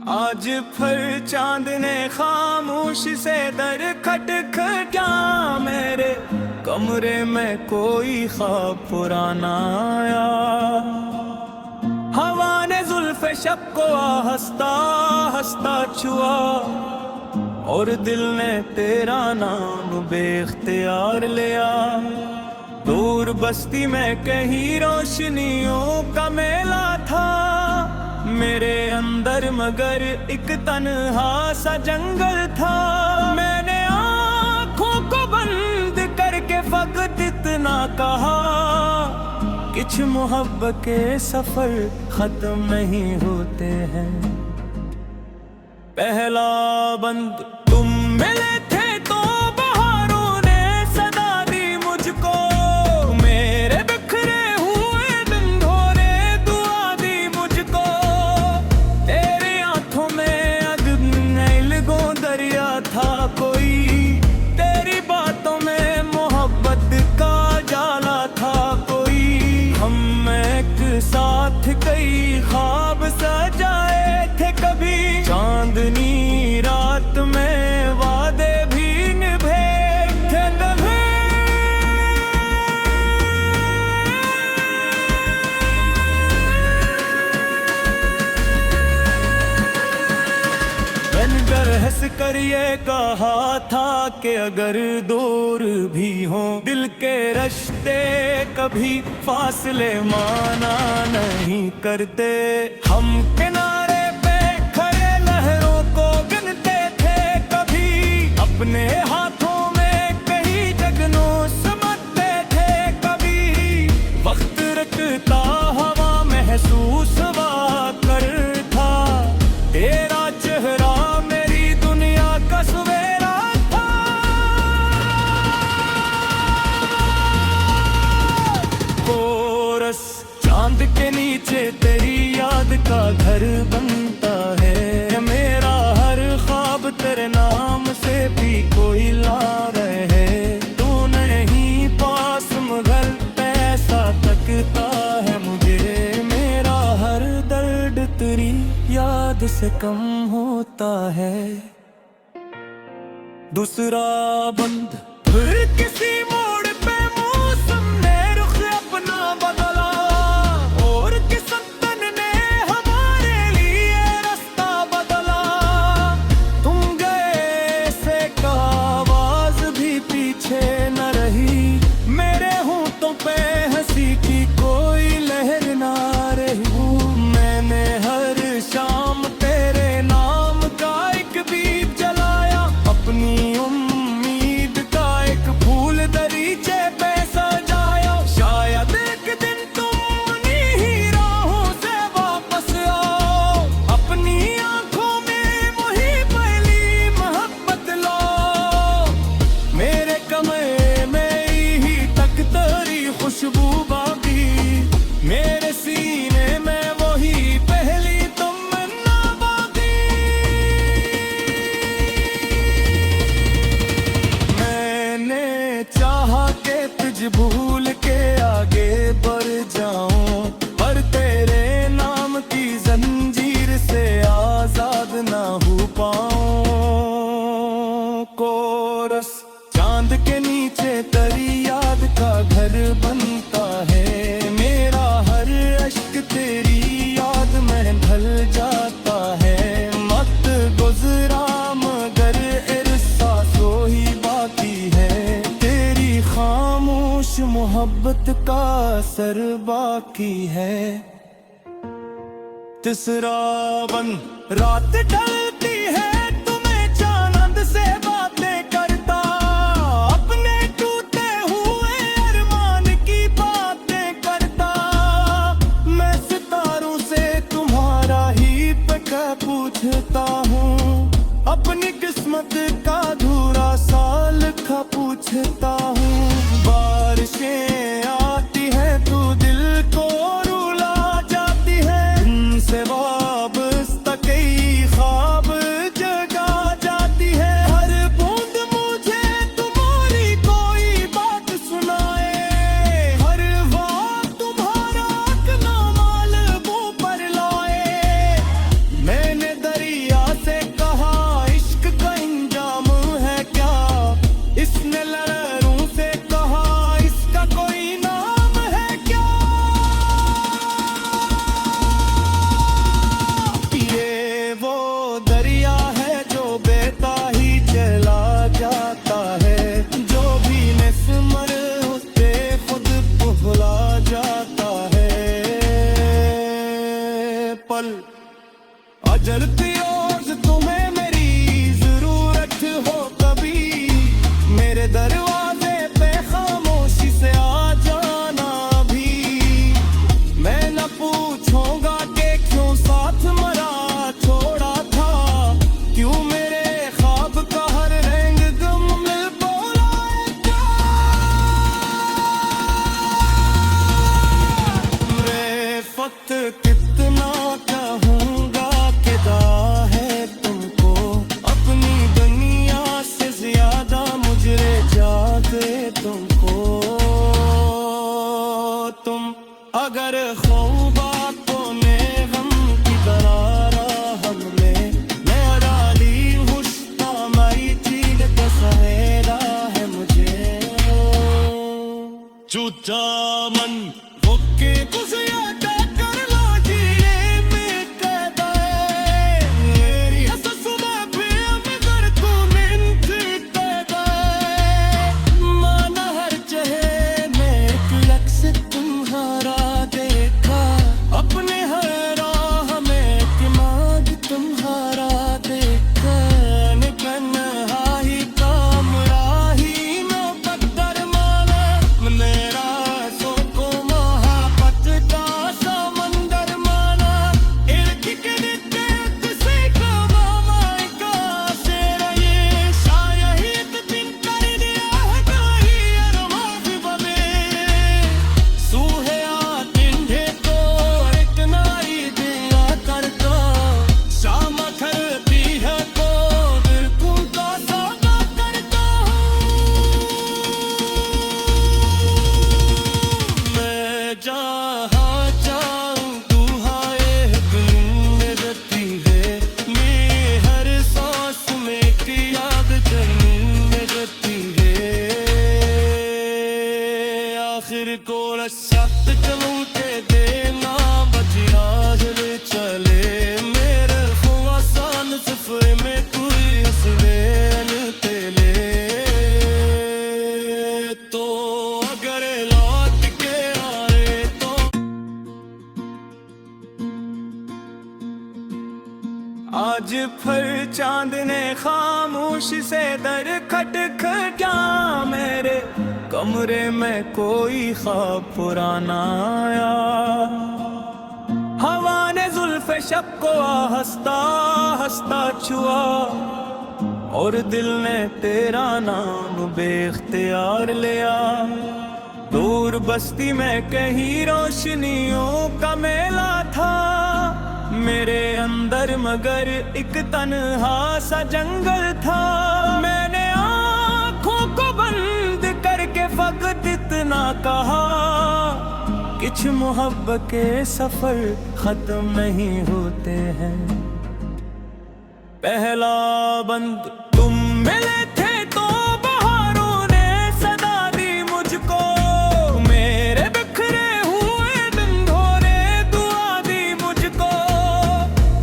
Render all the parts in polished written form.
आज फिर चांद ने खामोशी से दर खटखटा, मेरे कमरे में कोई ख्वाब पुराना आया। हवा ने जुल्फ़े शब को हंसता हंसता छुआ, और दिल ने तेरा नाम बेख्तियार लिया। दूर बस्ती में कहीं रोशनियों का मेला था, मेरे अंदर मगर एक तन्हा सा जंगल था। मैंने आँखों को बंद करके फकत इतना कहा, कुछ मोहब्बत के सफर खत्म नहीं होते हैं। पहला बंद तुम मिले थे तो बहारों ने सदा दी मुझको, मेरे बिखरे हुए दिन धोने दुआ दी मुझको। तेरी आंखों में अदब नीलगो दरिया था कोई, तेरी बातों में मोहब्बत का जाला था कोई। हम एक साथ कई ख्वाब सजाए थे, कभी चांदनी रात में वादे भी निभे थे कभी। बनकर हंस कर ये कहा था कि अगर दूर भी हो दिल के रिश्ते, कभी फासले माना नहीं करते। हम किनारे पे खड़े लहरों को गिनते थे, कभी अपने हाथों में कहीं जगनों समझते थे। कभी वक्त रखता हवा महसूस हुआ करता, तेरा चेहरा मेरी दुनिया का सवेरा था। कोरस चांद के नीचे तेरी याद का घर बनता है, मेरा हर ख्वाब तेरे नाम से भी कोई ला रहे। तू नहीं पास मगर पैसा तकता है मुझे, मेरा हर दर्द तेरी याद से कम होता है। दूसरा बंद फिर किसी मोड़ पे मौसम ने रुख अपना बदला, और किस्मत ने हमारे लिए रास्ता बदला। तुम गए से आवाज भी पीछे न रही, मेरे होंठों पे हंसी की कोई लहर ना रही। मैंने हर शाम तेरे नाम का एक दीप जलाया, अपनी उम्मीद का एक फूल दरीचे पे सजाया। शायद एक दिन तुम उन्हीं राहों से वापस आओ, अपनी आंखों में वही पहली मोहब्बत लो। मेरे कमरे में ही तक तेरी खुशबू बाकी, मेरे सीने में वही पहली तमन्ना बाकी। मैंने चाहा कि तुझ भूल के आगे बढ़ जाऊं, पर तेरे नाम की जंजीर से आजाद ना हो पाऊं। कोरस चांद के नीचे तेरी याद का घर बनता है, मेरा हर अश्क तेरी याद में ढल जाता है। मत गुजरा मगर एहसासो ही बाकी है, तेरी खामोश मोहब्बत का असर बाकी है। तीसरा बंद रात ढलती है तुम्हें चांद से बातें करता, अपने टूटे हुए अरमान की बातें करता। मैं सितारों से तुम्हारा ही पका पूछता हूँ, अपनी किस्मत का अधूरा साल का पूछता हूँ। बारिशें आती हैं तू दिल को रुला जाती है, तुमसे वाबस्ता कई ख्वाब जगा जाती है। हर बूंद मुझे तुम्हारी कोई बात सुनाए, हर वार तुम्हारा अपना माल मुंह पर लाए। मैंने दरिया वक्त कितना कहूँगा किदा है तुमको, अपनी दुनिया से ज्यादा मुझे जाते तुमको। तुम अगर ख्वाबा तो ने गम की दरारा हमले मैं डाली हुस्ता माई चील सहेरा है मुझे। चूचा मन ओके कुसिया कर लो जीने में कहता है मेरी ससुमा पे मगर तू मिनट कहता है। माना हर चेहरे में एक लक्स तुम्हारा देखा, अपने हर राह में एक मांग तुम्हारा देखा। निकन हाही काम राही नो पत्थर माना मेरा सो को महापत का समंदर माना। इर्द गिर्द तुझसे कमा माई का से रहे शायद दिन कर दिया है कहीं अरमा भी बने। सूहे आतिंधे तो एक नाई दिया करता, शाम खरती है तो दिल का सौदा करता मैं जहाँ चाहूँ तू हाय दिल में रहती है। मेरी हर सांस में एक याद दिल में रहती है। आखिर को रसात चलूं के देना बचिया दिल चले मेरे ख्वासान सफर में कोई असवेन तेले। तो अगर लौट के आए तो आज फिर चांद ने खामोशी से दर खटखटा, मेरे कमरे में कोई ख्वाब पुराना आया। हवा ने जुल्फ़े शब को हंसता हंसता छुआ और दिल ने तेरा नाम बेख्तियार लिया। दूर बस्ती में कहीं रोशनियों का मेला था, मेरे अंदर मगर एक तन्हा सा जंगल था। मैंने आँखों को बंद करके फकत इतना कहा, कुछ मोहब्बत के सफर खत्म नहीं होते हैं। पहला बंद तुम मिले थे तो बहारों ने सदा दी मुझको, मेरे बिखरे हुए दिन भोरे दुआ दी मुझको।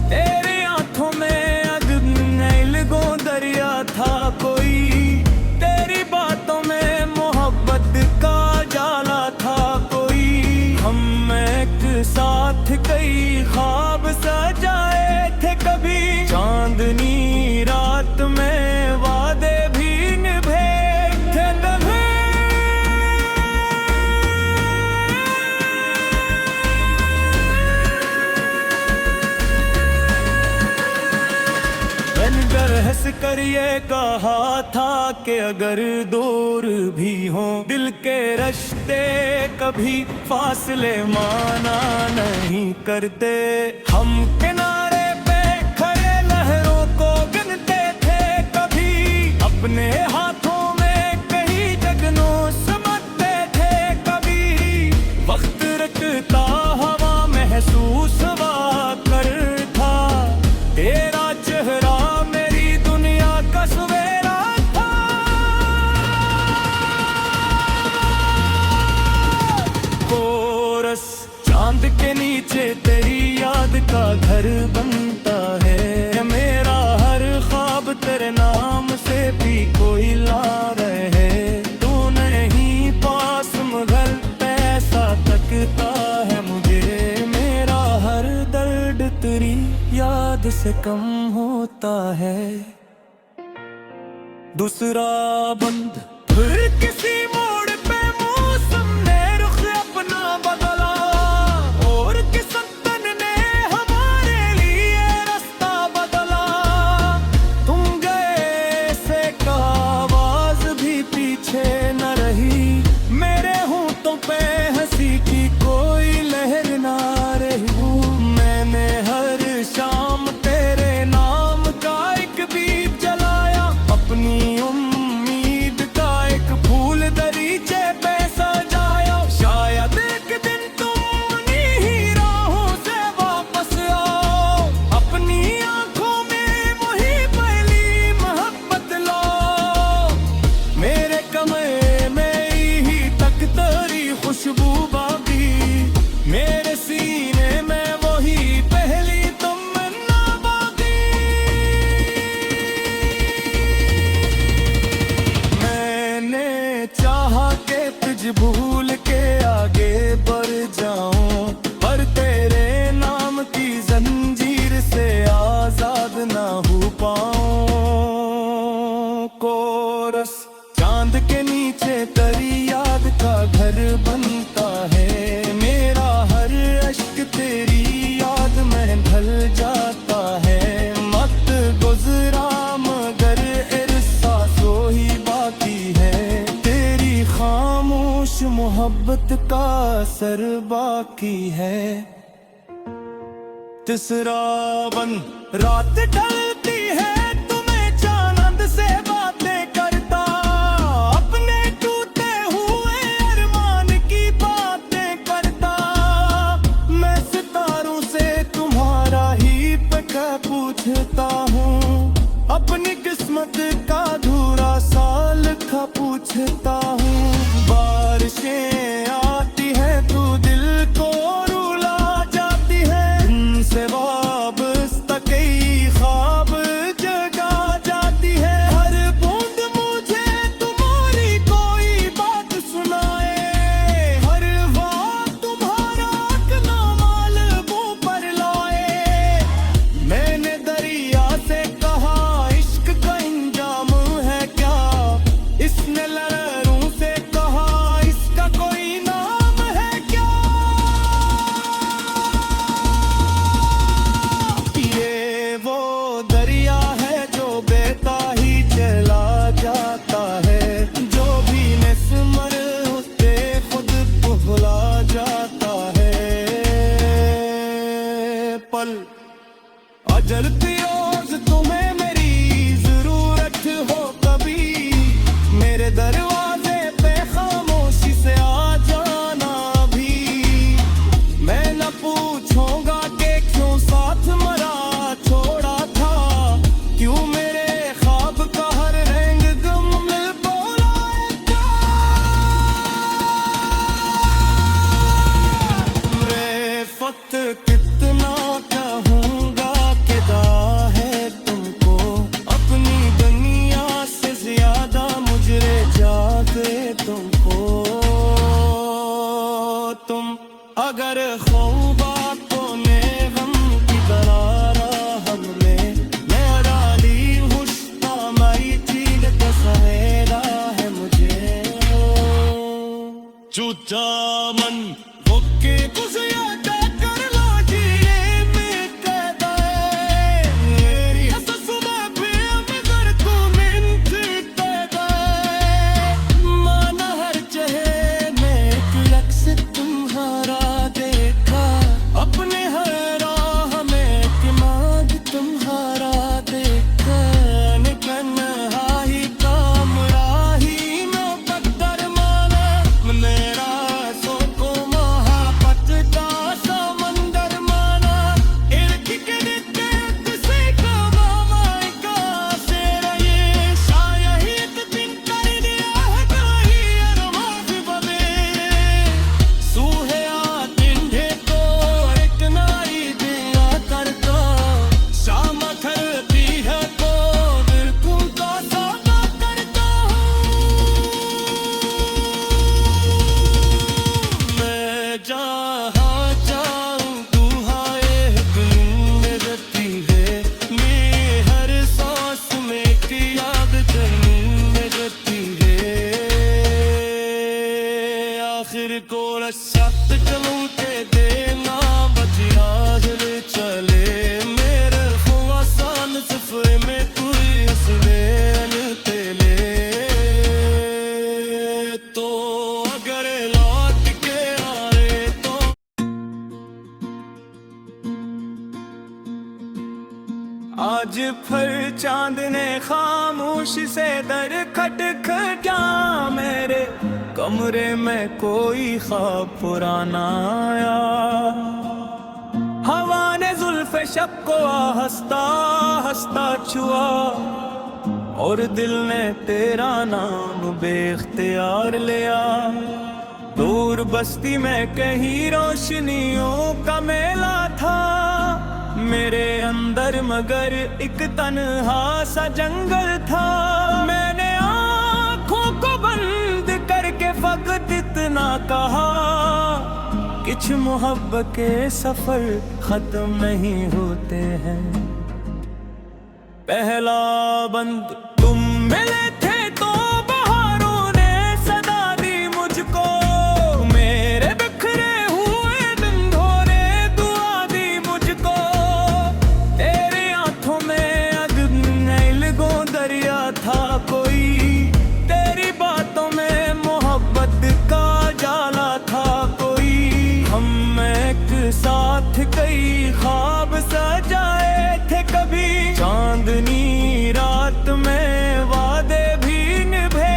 तेरे आंखों में अजब नीलगो दरिया था कोई, तेरी बातों में मोहब्बत का जाला था कोई। हम एक साथ कई ख्वाब सजाए थे कभी, चांदनी रात में वादे भी निभे थे तभी। बनकर हंस कर ये कहा था कि अगर दूर भी हो दिल के रिश्ते कभी फासले माना नहीं करते। हम किनारे पे खड़े लहरों को गिनते थे कभी, अपने हाथों में कहीं जगनों समझते थे कभी। वक्त रखता हवा महसूस हुआ कर था, तेरा चेहरा मेरी दुनिया का सवेरा था। कोरस चांद के नीचे तेरी याद का घर बनता है, मेरा हर ख्वाब तेरे नाम से भी कोई ला रहे। तू नहीं पास मगर पैसा तकता है मुझे, मेरा हर दर्द तेरी याद से कम होता है। दूसरा बंद फिर किसी मोड़ पे मौसम ने रुख अपना बदला, और किस्मत ने हमारे लिए रास्ता बदला। तुम गए से आवाज भी पीछे न रही, मेरे होंठों पे हंसी की कोई लहर ना रही। मौत का असर बाकी है। तीसरा बंद रात ढलती है तुम्हें चांद से बातें करता, अपने टूटे हुए अरमान की बातें करता। मैं सितारों से तुम्हारा ही पता पूछता हूँ, अपनी किस्मत का धूरा साल का पूछता हूँ। बारिशें आती है तू दिल को रुला जाती है, तुमसे वाबस्ता कई ख्वाब जगा जाती है। हर बूंद मुझे तुम्हारी कोई बात सुनाए, हर वक्त तुम्हारा अपना माल मुंह पर लाए। मैंने दरिया से कहा इश्क का इंजाम है क्या, इसने लहरों से कहा इसका कोई नाम है क्या। ये वो दरिया है जो बहता ही चला जाता है, जो भी निस्मर उससे खुद भुला जाता है। पल अजल की रोज तुम्हें मेरी जरूरत हो कभी, मेरे दरवाजे पे खामोशी से आ जाना भी। मैं न पूछूंगा कि क्यों साथ मरा छोड़ा था, क्यों मेरे ख्वाब का हर रंग गम में बोलाएगा। रेफत कितना कहूँगा किदा है तुमको, अपनी दुनिया से ज्यादा मुझे जाते तुमको। तुम अगर ख्वाबों ने गम की दरारा हमने, मैं डाली हुस्ना मई चील का सहेरा है मुझे। चूचा मन होके गुज़िया कर ला जिए में कैदा है, मेरी हसस में भी मगर तू मिनती कैदा है। माना हर चेहरे एक लक्स तुम्हारा देखा, अपने हर राह में दिमाग तुम्हारा देखा। कन्हाई काम राही में बदर माना, मेरा सो को महापत का समंदर माना। इर्द गिर्द किसी का मामाई का शेर ये, शायद दिन कर दिया है कहीं अरमाज़ बदे। सूहे आतिंधे को एक नारी दिया करता, शाम खरती है तो दिल तुमका सौदा करता हूँ। मैं जहाँ जाऊँ तू हाय में रहती है, मेरी हर सांस में एक याद में रहती है। आखिर को रसात चलूं के देना बचिया हिल चले, मेरे खुआसान सफर में तू हंसने तेले। तो अगर लौट के आए तो आज फिर चांद ने खामोशी से दर खटखटा, मेरे कमरे में कोई ख्वाब पुराना आया। हवा ने जुल्फ़े शब को हंसता हंसता छुआ, और दिल ने तेरा नाम बेख्तियार लिया। दूर बस्ती में कहीं रोशनियों का मेला था, मेरे अंदर मगर एक तन्हा सा जंगल था। मैंने आँखों को बंद करके फकत इतना कहा, कुछ मोहब्बत के सफर खत्म नहीं होते हैं। पहला बंद तुम मिले थे तो बहारों ने सदा दी मुझको, मेरे बिखरे हुए दिन भोरे दुआ दी मुझको। तेरे आंखों में अगन गो दरिया था कोई, तेरी बातों में मोहब्बत का जाला था। एक साथ कई ख्वाब सजाए थे कभी, चांदनी रात में वादे भी निभे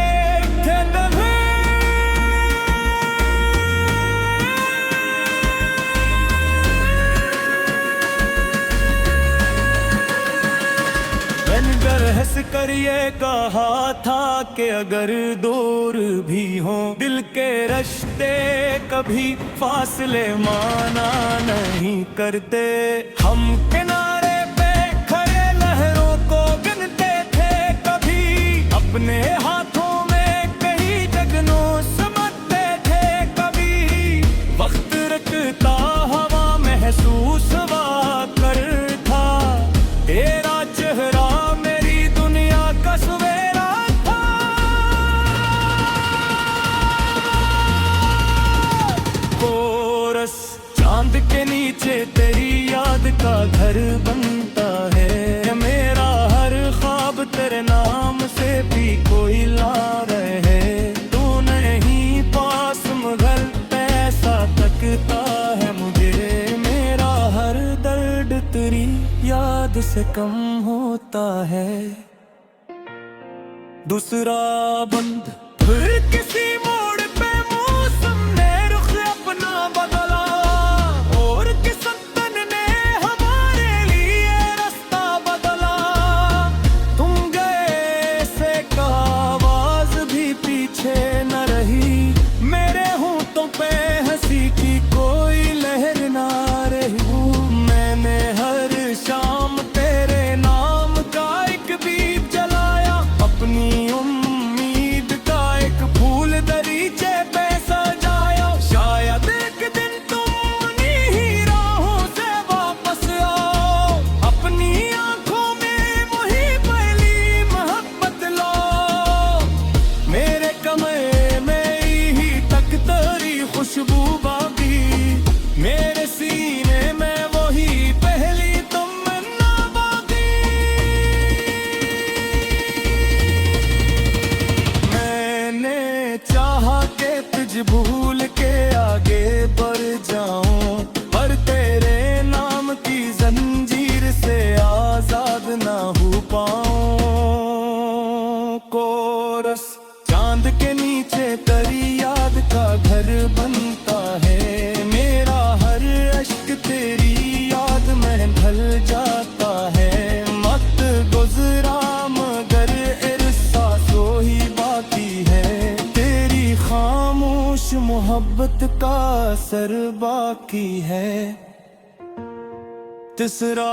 थे कभी। मैंने हंस कर ये कहा था कि अगर दूर भी हो दिल के रिश्ते कभी फासले माना नहीं करते। हम किनारे पे खड़े लहरों को गिनते थे कभी, अपने हाथों में कहीं जगनों समझते थे कभी। वक्त रखता हवा महसूस हुआ करता, तेरा चेहरा सवेरा था। कोरस चांद के नीचे तेरी याद का घर बनता है, मेरा हर ख्वाब तेरे नाम से भी कोई ला रहे। तू नहीं पास मगर पैसा तकता है मुझे, मेरा हर दर्द तेरी याद से कम होता है। दूसरा बंद फिर किसी मोड़ पे मौसम ने रुख अपना बदला, और किस्मत ने हमारे लिए रास्ता बदला। तुम गए से आवाज भी पीछे न रही, मेरे होंठों पे हंसी की कोई लहर ना रही। मैंने हर शाम तेरे नाम का एक दीप जलाया, अपनी उम्मीद का एक फूल दरीचे पे सजाया। शायद एक दिन तुम उन्हीं ही राहों से वापस आओ, अपनी आंखों में वही पहली मोहब्बत लो। मेरे कमरे में ही तक तेरी खुशबू बाकी, मेरे सीने में वही पहली तमन्ना बाकी। चाहा के तुझ भूल के आगे बढ़ जाऊं, पर तेरे नाम की जंजीर से आजाद ना हो पाऊं। कोरस चांद के नीचे तेरी याद का घर बनता है, मेरा हर अश्क तेरी याद में ढल जाता है। वक्त गुजरा मगर एहसासों ही बाकी है, खामोश मोहब्बत का असर बाकी है। तीसरा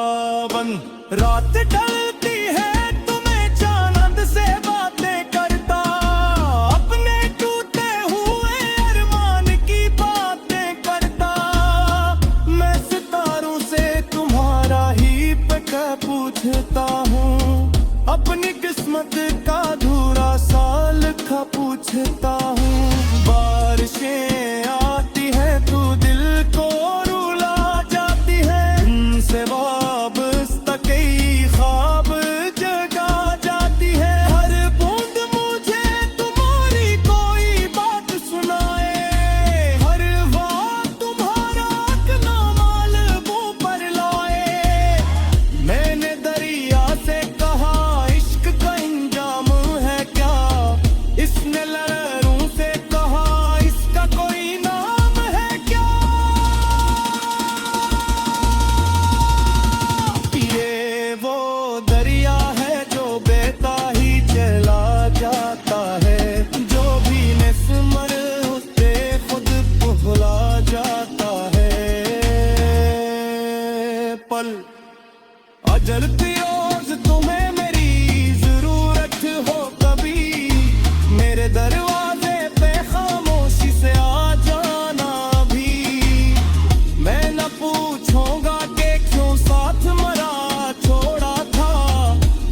बंद रात ढलती है तुम्हें चांद से बातें करता, अपने टूटे हुए अरमान की बातें करता। मैं सितारों से तुम्हारा ही पता पूछता हूँ, अपनी किस्मत का अधूरा साल का पूछता हूँ। बारिशें आती है तू दिल को रुला जाती है, तुमसे वाबस्ता कई ख्वाब जगा जाती है। हर बूंद मुझे तुम्हारी कोई बात सुनाए, हर बात तुम्हारा अपना माल मुंह पर लाए। मैंने दरिया से कहा इश्क का इंजाम है क्या, इसने लहरों से कहा इसका कोई नाम है क्या। ये वो दरिया है जो बहता ही चला जाता है, जो भी निस्मर उससे खुद भुला जाता है। पल अजल की ओर तुम्हें मेरी जरूरत हो कभी, मेरे दरवाजे पे खामोशी से आ जाना भी। मैं न पूछूंगा कि क्यों साथ मरा छोड़ा था,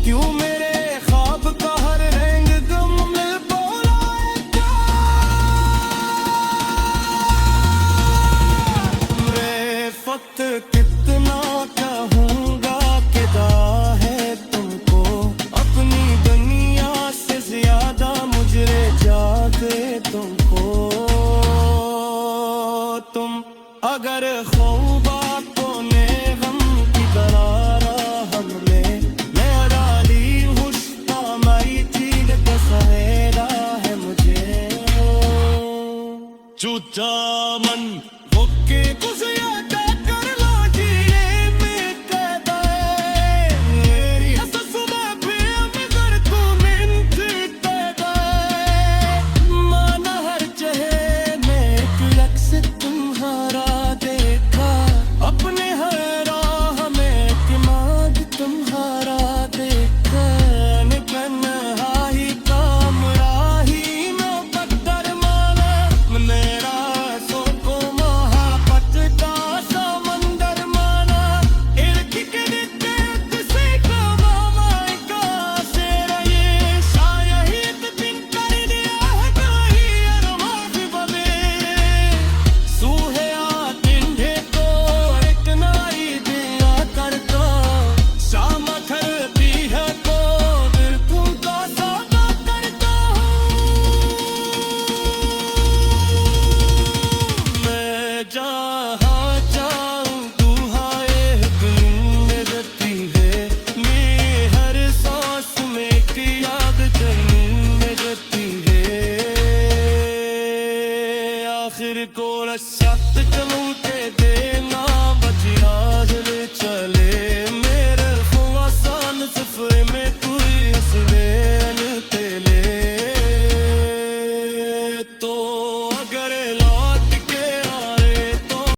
क्यों मेरे ख्वाब का हर रंग गम में बोला क्या। मैं वक्त कितना कहूँगा कि है तुमको, अपनी दुनिया से ज्यादा मुझे जाते तुमको। तुम अगर ख्वाबों ने गम की दरारा हमने मैं डाली हुस्ना माई चीन का सहेरा है मुझे चूचा